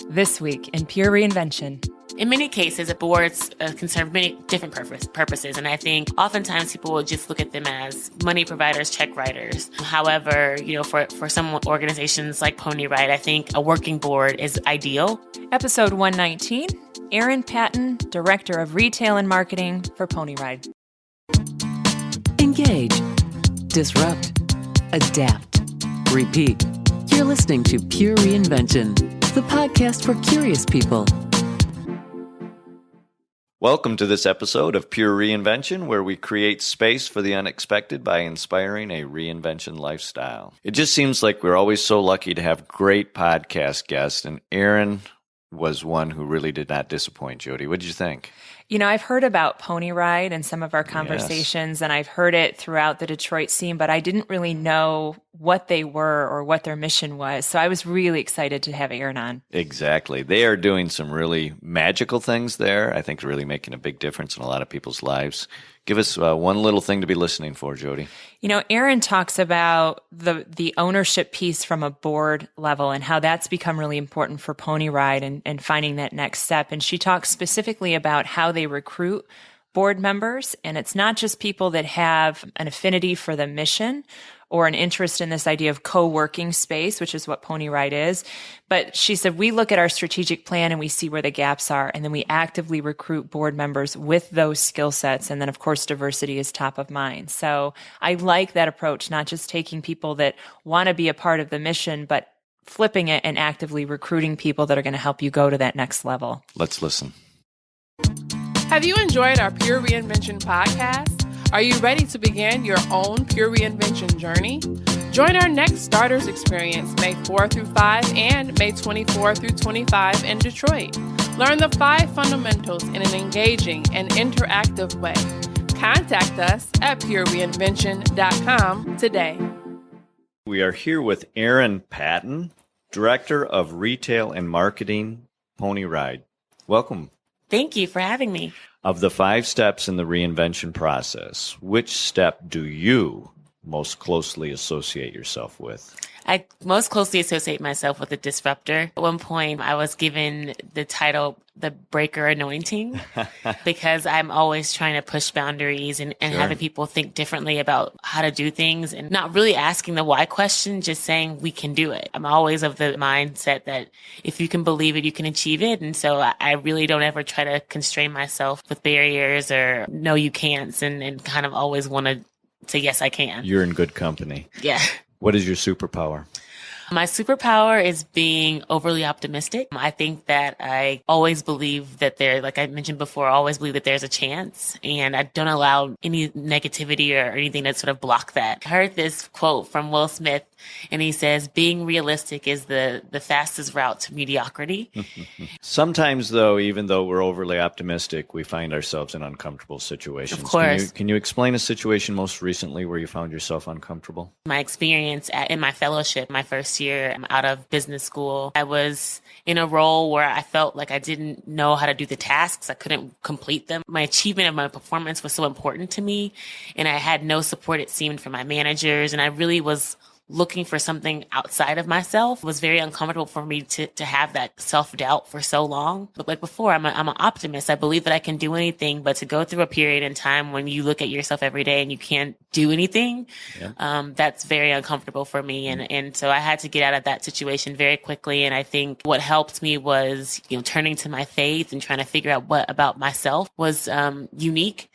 This week in Pure Reinvention. In many cases, boards can serve many different purposes. And I think oftentimes people will just look at them as money providers, check writers. However, for some organizations like Ponyride, I think a working board is ideal. Episode 119, Erin Patten, Director of Retail and Marketing for Ponyride. Engage, disrupt, adapt, repeat. You're listening to Pure Reinvention, the podcast for curious people. Welcome to this episode of Pure Reinvention, where we create space for the unexpected by inspiring a reinvention lifestyle. It just seems like we're always so lucky to have great podcast guests, and Erin was one who really did not disappoint. Jody, what did you think? I've heard about Ponyride in some of our conversations, and I've heard it throughout the Detroit scene, but I didn't really know what they were or what their mission was. So I was really excited to have Erin on. Exactly. They are doing some really magical things there. I think really making a big difference in a lot of people's lives. Give us one little thing to be listening for, Jody. Erin talks about the ownership piece from a board level and how that's become really important for Ponyride and finding that next step. And she talks specifically about how they recruit board members. And it's not just people that have an affinity for the mission or an interest in this idea of co-working space, which is what Ponyride is. But she said, we look at our strategic plan and we see where the gaps are, and then we actively recruit board members with those skill sets. And then, of course, diversity is top of mind. So I like that approach, not just taking people that want to be a part of the mission, but flipping it and actively recruiting people that are going to help you go to that next level. Let's listen. Have you enjoyed our Pure Reinvention podcast? Are you ready to begin your own Pure Reinvention journey? Join our next Starters Experience May 4 through 5 and May 24 through 25 in Detroit. Learn the 5 fundamentals in an engaging and interactive way. Contact us at purereinvention.com today. We are here with Erin Patten, Director of Retail and Marketing, Ponyride. Welcome. Thank you for having me. Of the 5 steps in the reinvention process, which step do you most closely associate yourself with? I most closely associate myself with a disruptor. At one point, I was given the title, the breaker anointing, because I'm always trying to push boundaries and Sure. having people think differently about how to do things and not really asking the why question, just saying we can do it. I'm always of the mindset that if you can believe it, you can achieve it. And so I really don't ever try to constrain myself with barriers or no, you can't, and kind of always want to say, yes, I can. You're in good company. Yeah. What is your superpower? My superpower is being overly optimistic. I think that I always believe that like I mentioned before, I always believe that there's a chance, and I don't allow any negativity or anything to sort of block that. I heard this quote from Will Smith, and he says, being realistic is the fastest route to mediocrity. Sometimes, though, even though we're overly optimistic, we find ourselves in uncomfortable situations. Of course. Can you explain a situation most recently where you found yourself uncomfortable? My experience in my fellowship, my first year out of business school, I was in a role where I felt like I didn't know how to do the tasks. I couldn't complete them. My achievement of my performance was so important to me, and I had no support, it seemed, from my managers, and I really was looking for something outside of myself. It was very uncomfortable for me to have that self-doubt for so long. But like before, I'm an optimist. I believe that I can do anything, but to go through a period in time when you look at yourself every day and you can't do anything, that's very uncomfortable for me. And so I had to get out of that situation very quickly. And I think what helped me was, turning to my faith and trying to figure out what about myself was unique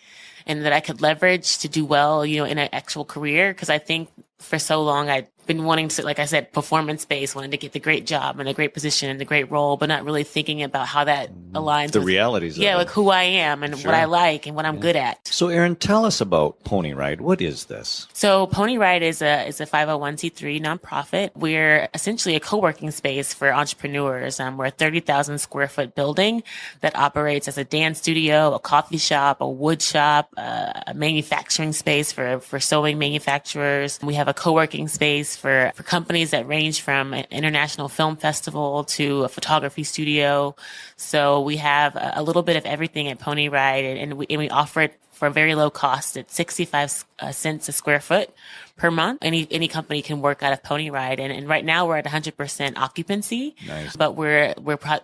and that I could leverage to do well, in an actual career. Because I think for so long I'd been wanting to, like I said, performance-based, wanting to get the great job and a great position and the great role, but not really thinking about how that aligns with realities of it. like who I am and what I like and what I'm good at. So, Erin, tell us about Ponyride. What is this? So, Ponyride is a 501c3 nonprofit. We're essentially a co-working space for entrepreneurs. We're a 30,000 square foot building that operates as a dance studio, a coffee shop, a wood shop, a manufacturing space for sewing manufacturers. We have a co-working space for companies that range from an international film festival to a photography studio. So we have a little bit of everything at Ponyride, and we offer it for a very low cost at 65 cents a square foot per month. Any company can work out of Ponyride. And right now we're at 100% occupancy. Nice. But we're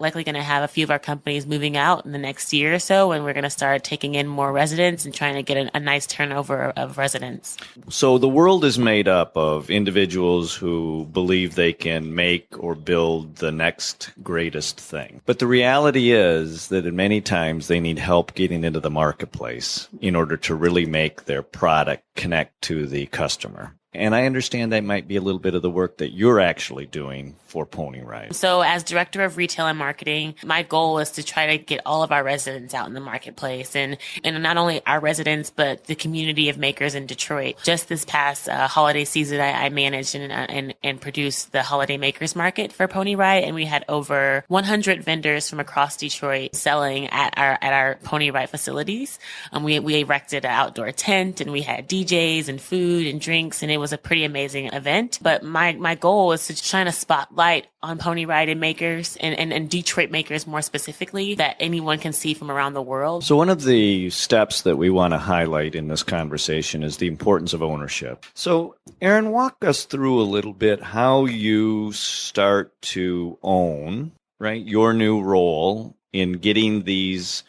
likely going to have a few of our companies moving out in the next year or so. And we're going to start taking in more residents and trying to get a nice turnover of residents. So the world is made up of individuals who believe they can make or build the next greatest thing. But the reality is that many times they need help getting into the marketplace in order to really make their product connect to the customer. And I understand that might be a little bit of the work that you're actually doing for Ponyride. So as director of retail and marketing, my goal is to try to get all of our residents out in the marketplace and not only our residents, but the community of makers in Detroit. Just this past holiday season, I managed and produced the Holiday Makers Market for Ponyride, and we had over 100 vendors from across Detroit selling at our Ponyride facilities. We erected an outdoor tent, and we had DJs and food and drinks, and it was a pretty amazing event. But my goal is to shine a spotlight on Ponyride and makers and Detroit makers more specifically that anyone can see from around the world. So one of the steps that we want to highlight in this conversation is the importance of ownership. So Erin, walk us through a little bit how you start to own, right, your new role in getting these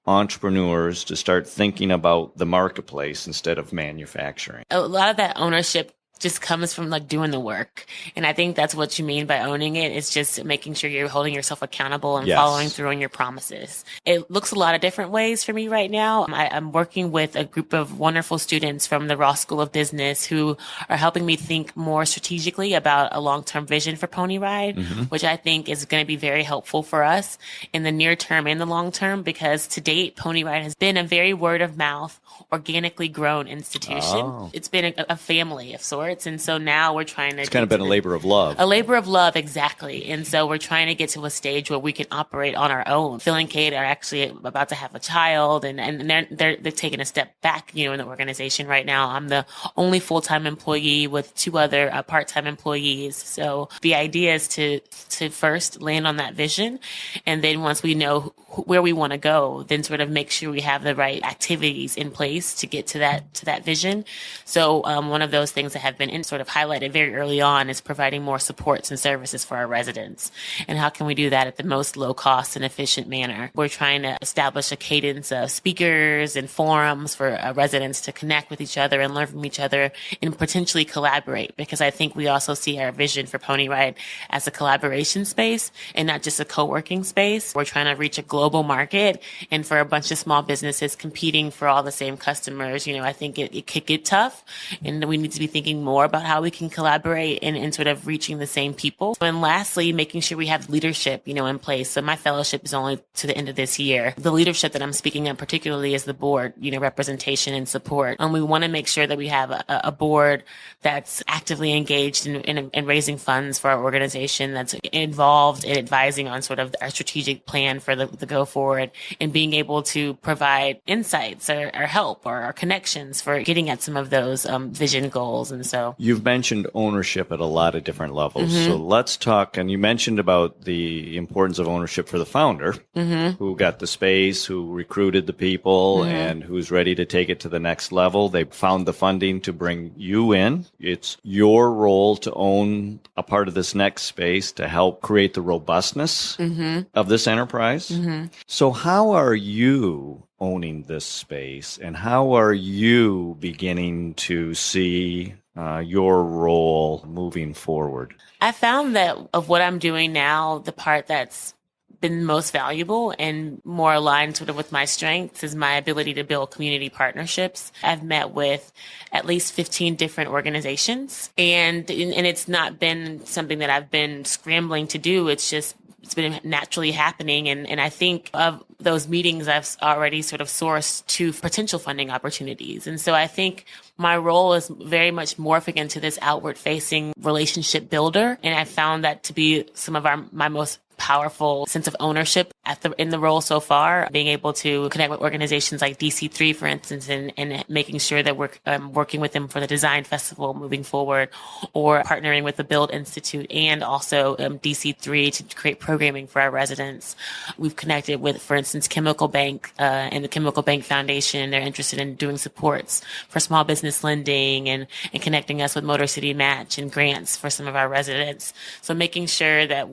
entrepreneurs to start thinking about the marketplace instead of manufacturing. A lot of that ownership just comes from like doing the work. And I think that's what you mean by owning it. It's just making sure you're holding yourself accountable and following through on your promises. It looks a lot of different ways for me right now. I'm working with a group of wonderful students from the Ross School of Business who are helping me think more strategically about a long-term vision for Ponyride, which I think is going to be very helpful for us in the near term and the long term, because to date, Ponyride has been a very word of mouth, organically grown institution. Oh. It's been a family of sorts. And so now we're trying to... It's kind of been a labor of love. A labor of love, exactly. And so we're trying to get to a stage where we can operate on our own. Phil and Kate are actually about to have a child, and they're taking a step back, in the organization right now. I'm the only full-time employee with two other part-time employees. So the idea is to first land on that vision. And then once we know where we want to go, then sort of make sure we have the right activities in place to get to that vision. So one of those things that have been sort of highlighted very early on is providing more supports and services for our residents. And how can we do that at the most low cost and efficient manner? We're trying to establish a cadence of speakers and forums for residents to connect with each other and learn from each other and potentially collaborate, because I think we also see our vision for Ponyride as a collaboration space and not just a co-working space. We're trying to reach a global market, and for a bunch of small businesses competing for all the same customers, I think it could get tough, and we need to be thinking more about how we can collaborate and sort of reaching the same people. And lastly, making sure we have leadership, in place. So my fellowship is only to the end of this year. The leadership that I'm speaking of particularly is the board, representation and support. And we want to make sure that we have a board that's actively engaged in raising funds for our organization, that's involved in advising on sort of our strategic plan for the go forward, and being able to provide insights or help or connections for getting at some of those vision goals. And so you've mentioned ownership at a lot of different levels. So let's talk, and you mentioned about the importance of ownership for the founder who got the space, who recruited the people, and who's ready to take it to the next level. They found the funding to bring you in. It's your role to own a part of this next space to help create the robustness of this enterprise. So how are you owning this space, and how are you beginning to see your role moving forward? I found that of what I'm doing now, the part that's been most valuable and more aligned sort of with my strengths is my ability to build community partnerships. I've met with at least 15 different organizations, and it's not been something that I've been scrambling to do. It's been naturally happening. And I think of those meetings, I've already sort of sourced to potential funding opportunities. And so I think my role is very much morphing into this outward facing relationship builder. And I found that to be some of my most powerful sense of ownership in the role so far, being able to connect with organizations like DC3, for instance, and making sure that we're working with them for the design festival moving forward, or partnering with the Build Institute and also DC3 to create programming for our residents. We've connected with, for instance, Chemical Bank and the Chemical Bank Foundation. They're interested in doing supports for small business lending and connecting us with Motor City Match and grants for some of our residents. So making sure that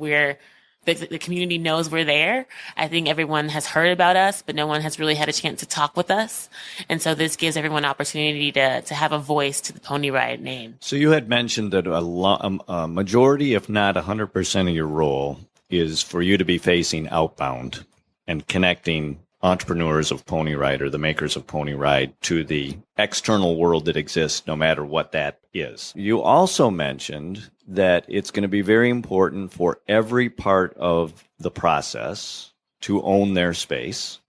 the community knows we're there. I think everyone has heard about us, but no one has really had a chance to talk with us. And so this gives everyone an opportunity to have a voice to the Ponyride name. So you had mentioned that a majority, if not 100% of your role is for you to be facing outbound and connecting entrepreneurs of Ponyride or the makers of Ponyride to the external world that exists, no matter what that is. You also mentioned that it's going to be very important for every part of the process to own their space.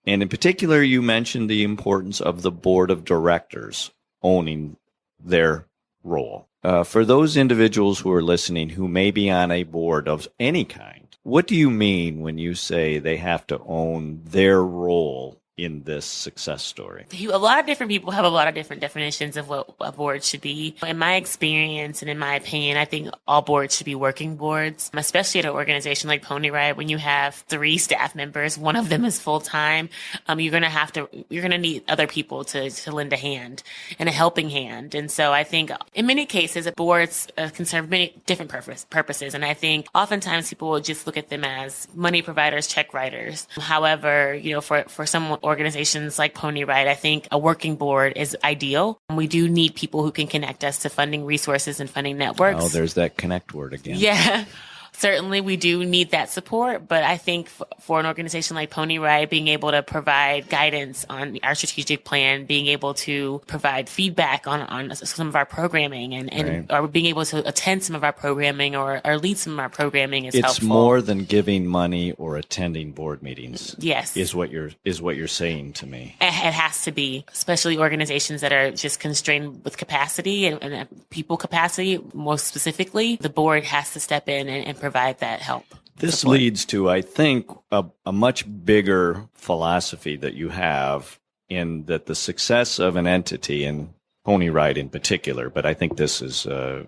And in particular, you mentioned the importance of the board of directors owning their role. For those individuals who are listening who may be on a board of any kind, what do you mean when you say they have to own their role in this success story? A lot of different people have a lot of different definitions of what a board should be. In my experience and in my opinion, I think all boards should be working boards, especially at an organization like Ponyride. When you have 3 staff members, one of them is full-time, you're going to need other people to lend a hand and a helping hand. And so I think in many cases, boards can serve many different purposes. And I think oftentimes people will just look at them as money providers, check writers. However, for some organizations like Ponyride, I think a working board is ideal. We do need people who can connect us to funding resources and funding networks. Oh, there's that connect word again. Yeah. Certainly, we do need that support, but I think for an organization like Ponyride, being able to provide guidance on our strategic plan, being able to provide feedback on some of our programming and or being able to attend some of our programming or lead some of our programming is helpful. It's more than giving money or attending board meetings. Yes. Is what you're saying to me. It has to be, especially organizations that are just constrained with capacity and people capacity. Most specifically, the board has to step in and provide that help. This support. leads to, I think, a much bigger philosophy that you have in that the success of an entity, and Ponyride in particular, but I think this is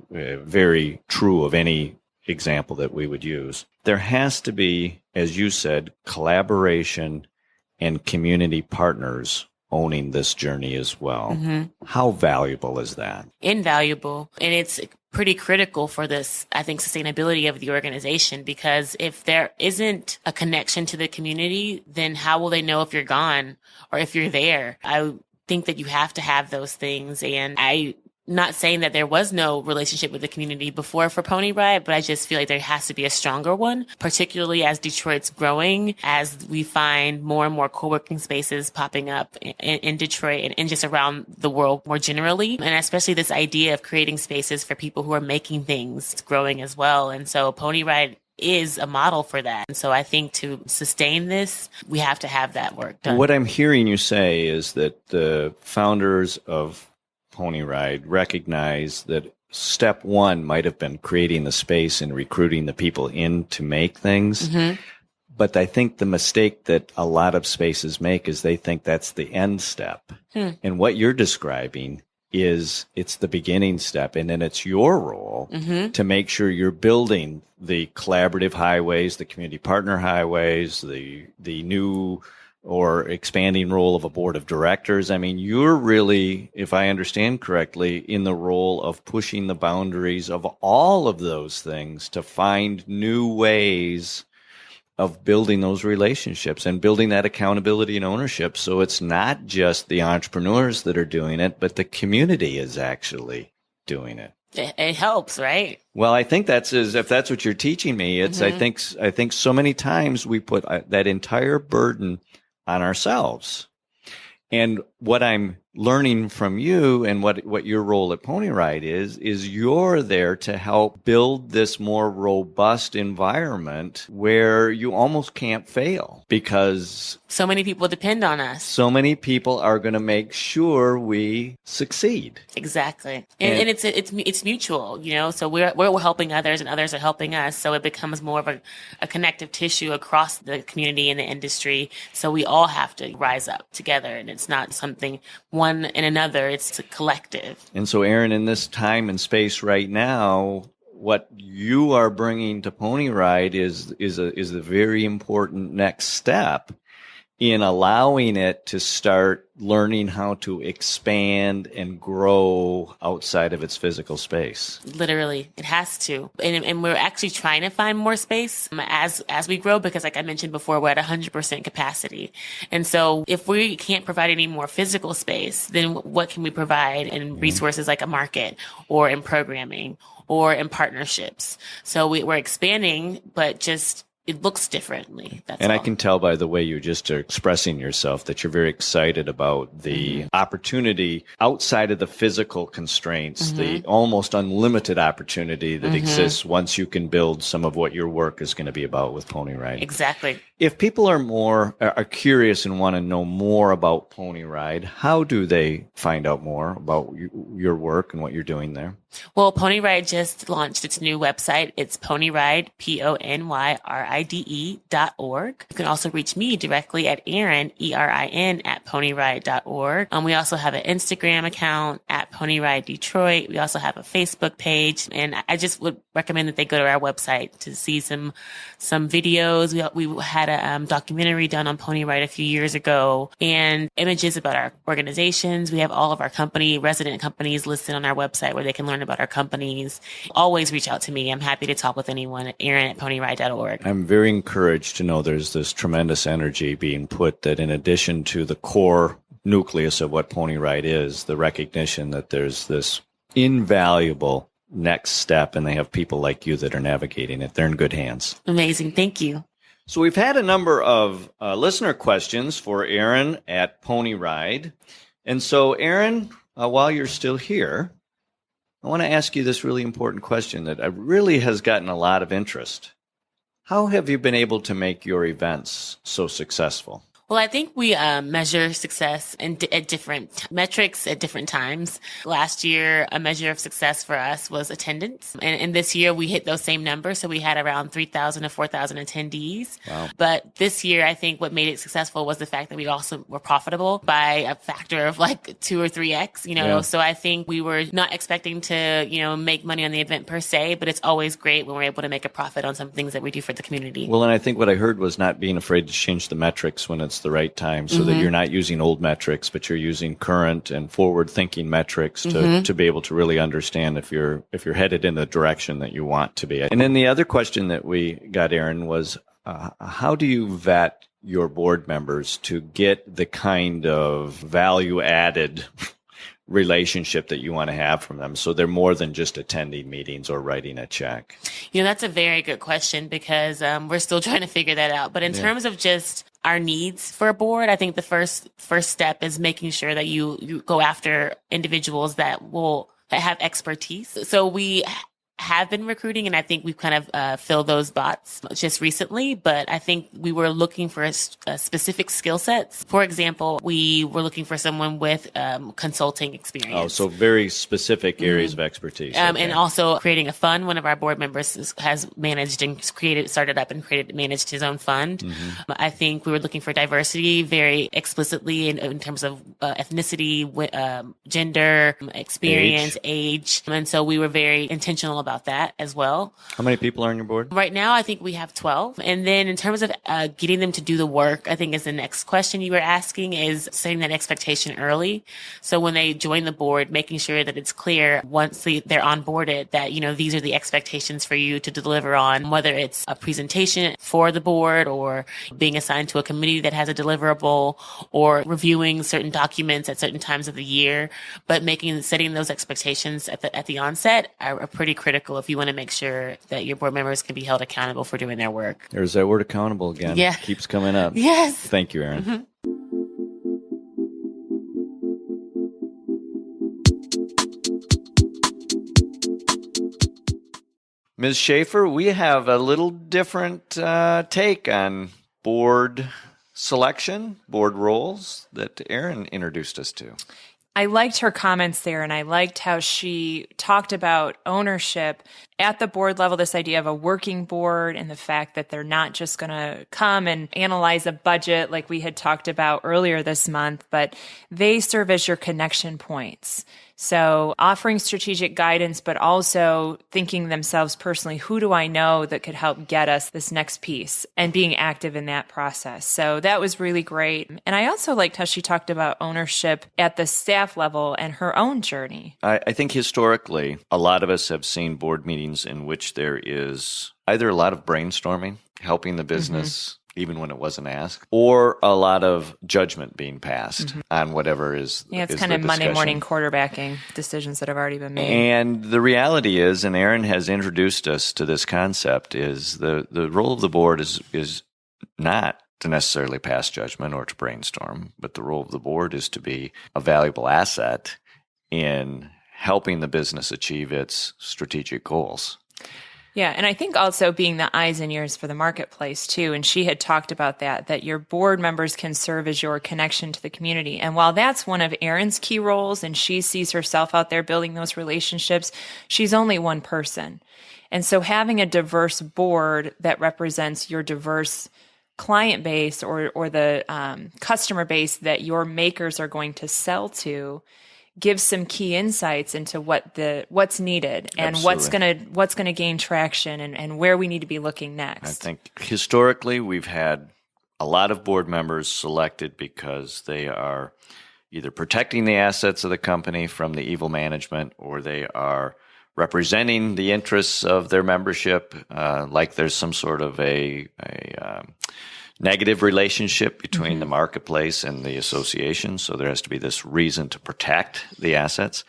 very true of any example that we would use. There has to be, as you said, collaboration and community partners owning this journey as well. Mm-hmm. How valuable is that? Invaluable. And it's pretty critical for this, I think, sustainability of the organization, because if there isn't a connection to the community, then how will they know if you're gone or if you're there? I think that you have to have those things. And I'm not saying that there was no relationship with the community before for Ponyride, but I just feel like there has to be a stronger one, particularly as Detroit's growing, as we find more and more co-working spaces popping up in Detroit and just around the world more generally. And especially this idea of creating spaces for people who are making things, it's growing as well. And so Ponyride is a model for that. And so I think to sustain this, we have to have that work done. What I'm hearing you say is that the founders of Ponyride recognize that step one might have been creating the space and recruiting the people in to make things. Mm-hmm. But I think the mistake that a lot of spaces make is they think that's the end step. And what you're describing is it's the beginning step. And then it's your role to make sure you're building the collaborative highways, the community partner highways, the new or expanding role of a board of directors. I mean, you're really, if I understand correctly, in the role of pushing the boundaries of all of those things to find new ways of building those relationships and building that accountability and ownership. So it's not just the entrepreneurs that are doing it, but the community is actually doing it. It helps, right? Well, I think if that's what you're teaching me, it's, I think so many times we put that entire burden on ourselves. And what I'm learning from you and what your role at Ponyride is you're there to help build this more robust environment where you almost can't fail because so many people depend on us. So many people are going to make sure we succeed. Exactly. And it's mutual, so we're helping others and others are helping us. So it becomes more of a connective tissue across the community and the industry. So we all have to rise up together, and it's not something one and another, it's a collective. And so, Erin, in this time and space right now, what you are bringing to Ponyride is a very important next step in allowing it to start learning how to expand and grow outside of its physical space. Literally, it has to. And we're actually trying to find more space as we grow because, like I mentioned before, we're at 100% capacity. And so if we can't provide any more physical space, then what can we provide in resources like a market or in programming or in partnerships? So we're expanding, but just it looks differently. That's and all. I can tell by the way you just are expressing yourself that you're very excited about the opportunity outside of the physical constraints, the almost unlimited opportunity that exists once you can build some of what your work is going to be about with Ponyride. Exactly. If people are curious and want to know more about Ponyride, how do they find out more about your work and what you're doing there? Well, Ponyride just launched its new website. It's Ponyride, PONYRIDE.org. You can also reach me directly at Erin, ERIN, at Ponyride.org. We also have an Instagram account at Ponyride Detroit. We also have a Facebook page. And I just would recommend that they go to our website to see some videos. We had a documentary done on Ponyride a few years ago and images about our organizations. We have all of our resident companies listed on our website where they can learn about our companies. Always reach out to me. I'm happy to talk with anyone at Erin at Ponyride.org. I'm very encouraged to know there's this tremendous energy being put that in addition to the core nucleus of what Ponyride is, the recognition that there's this invaluable next step and they have people like you that are navigating it. They're in good hands. Amazing. Thank you. So we've had a number of listener questions for Erin at Ponyride. And so, Erin, while you're still here, I want to ask you this really important question that really has gotten a lot of interest. How have you been able to make your events so successful? Well, I think we measure success at different metrics at different times. Last year, a measure of success for us was attendance. And this year, we hit those same numbers. So we had around 3,000 to 4,000 attendees. Wow. But this year, I think what made it successful was the fact that we also were profitable by a factor of like 2 or 3x, Yeah. So I think we were not expecting to, make money on the event per se, but it's always great when we're able to make a profit on some things that we do for the community. Well, and I think what I heard was not being afraid to change the metrics when it's the right time so that you're not using old metrics, but you're using current and forward-thinking metrics to be able to really understand if you're headed in the direction that you want to be. And then the other question that we got, Erin, was how do you vet your board members to get the kind of value-added relationship that you want to have from them so they're more than just attending meetings or writing a check? That's a very good question because we're still trying to figure that out. But in terms of just our needs for a board, I think the first step is making sure that you go after individuals that have expertise. So we have been recruiting, and I think we've kind of filled those spots just recently, but I think we were looking for specific skill sets. For example, we were looking for someone with consulting experience. Oh, so very specific areas of expertise. Okay. And also creating a fund. One of our board members has managed and started up and managed his own fund. I think we were looking for diversity very explicitly in terms of ethnicity, gender, experience, age. And so we were very intentional about that as well. How many people are on your board? Right now, I think we have 12. And then in terms of getting them to do the work, I think is the next question you were asking, is setting that expectation early. So when they join the board, making sure that it's clear once they're onboarded that, these are the expectations for you to deliver on, whether it's a presentation for the board or being assigned to a committee that has a deliverable or reviewing certain documents at certain times of the year. But setting those expectations at the onset are pretty critical if you want to make sure that your board members can be held accountable for doing their work. There's that word accountable again. Yeah. Keeps coming up. Yes. Thank you, Erin. Ms. Schaefer, we have a little different take on board selection, board roles that Erin introduced us to. I liked her comments there, and I liked how she talked about ownership at the board level, this idea of a working board and the fact that they're not just going to come and analyze a budget like we had talked about earlier this month, but they serve as your connection points. So offering strategic guidance, but also thinking themselves personally, who do I know that could help get us this next piece, and being active in that process. So that was really great. And I also liked how she talked about ownership at the staff level and her own journey. I think historically, a lot of us have seen board meetings in which there is either a lot of brainstorming, helping the business even when it wasn't asked, or a lot of judgment being passed on whatever is. Yeah, it's is kind the of Monday discussion. morning quarterbacking decisions that have already been made. And the reality is, and Erin has introduced us to this concept, is the role of the board is not to necessarily pass judgment or to brainstorm, but the role of the board is to be a valuable asset in helping the business achieve its strategic goals. Yeah, and I think also being the eyes and ears for the marketplace too. And she had talked about that your board members can serve as your connection to the community. And while that's one of Erin's key roles, and she sees herself out there building those relationships, she's only one person. And so having a diverse board that represents your diverse client base or the customer base that your makers are going to sell to gives some key insights into what's needed and Absolutely. what's gonna gain traction and where we need to be looking next. I think historically we've had a lot of board members selected because they are either protecting the assets of the company from the evil management, or they are representing the interests of their membership, like there's some sort of a negative relationship between the marketplace and the association. So there has to be this reason to protect the assets.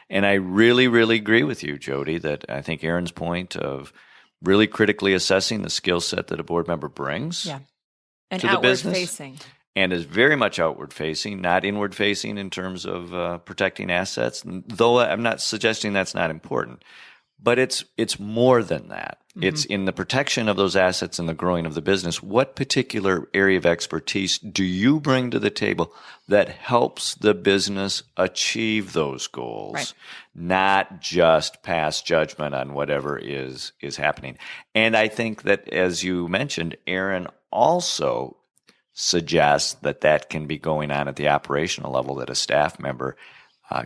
And I really, really agree with you, Jody, that I think Erin's point of really critically assessing the skill set that a board member brings And to the outward business facing. and is very much outward facing, not inward facing in terms of protecting assets, though I'm not suggesting that's not important. But it's more than that. It's in the protection of those assets and the growing of the business. What particular area of expertise do you bring to the table that helps the business achieve those goals? Right. Not just pass judgment on whatever is happening. And I think that, as you mentioned, Erin also suggests that can be going on at the operational level, that a staff member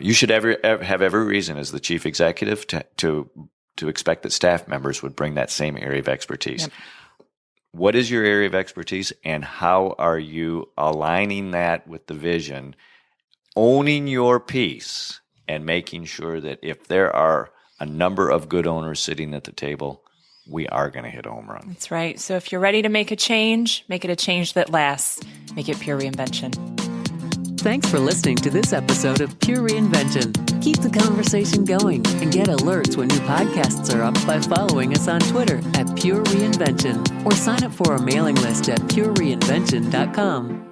you should have every reason as the chief executive to expect that staff members would bring that same area of expertise. Yep. What is your area of expertise, and how are you aligning that with the vision, owning your piece, and making sure that if there are a number of good owners sitting at the table, we are going to hit a home run. That's right. So if you're ready to make a change, make it a change that lasts. Make it pure reinvention. Thanks for listening to this episode of Pure Reinvention. Keep the conversation going and get alerts when new podcasts are up by following us on Twitter @Pure Reinvention, or sign up for our mailing list at purereinvention.com.